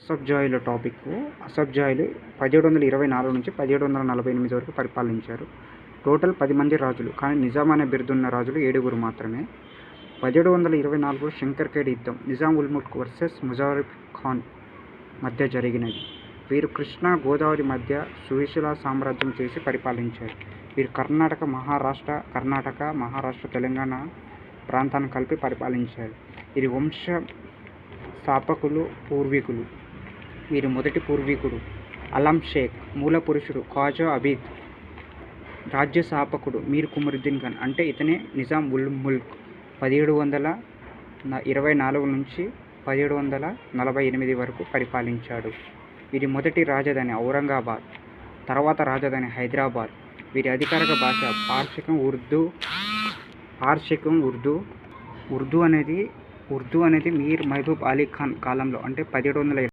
అసఫ్జాయిల topic. అసఫ్జాయిలు 1724 నుంచి 1748 వరకు పరిపాలించారు. టోటల్ 10 మంది రాజులు, కానీ నిజాం అనే బిరుదున్న రాజులు 7 మాత్రమే. 1724 శంకర్ఖేడ్ యుద్ధం నిజాం ఉల్ ముల్క్ వర్సెస్ ముజాఫర్ ఖాన్ మధ్య జరిగినది. వీరు కృష్ణా గోదావరి మధ్య సుశీల సామ్రాజ్యం చేసి పరిపాలించారు. వీరు కర్ణాటక, మహారాష్ట్ర, తెలంగాణ ప్రాంతాన్ని కలిపి పరిపాలించారు. వీరి వంశ పూర్వీకులు. వీరి మొదటి పూర్వీకుడు అలం షేక్, మూల పురుషుడు ఖాజా అబీద్, రాజ్య స్థాపకుడు మీర్ కుమరుద్దీన్ ఖాన్. అంటే ఇతనే నిజాం ఉల్ ముల్క్. 1724 నుంచి 1748 వరకు పరిపాలించాడు. వీరి మొదటి రాజధాని ఔరంగాబాద్, తర్వాత రాజధాని హైదరాబాద్. వీరి అధికారిక భాష పార్షికం ఉర్దూ అనేది మీర్ మహబూబ్ అలీ ఖాన్ కాలంలో అంటే 1720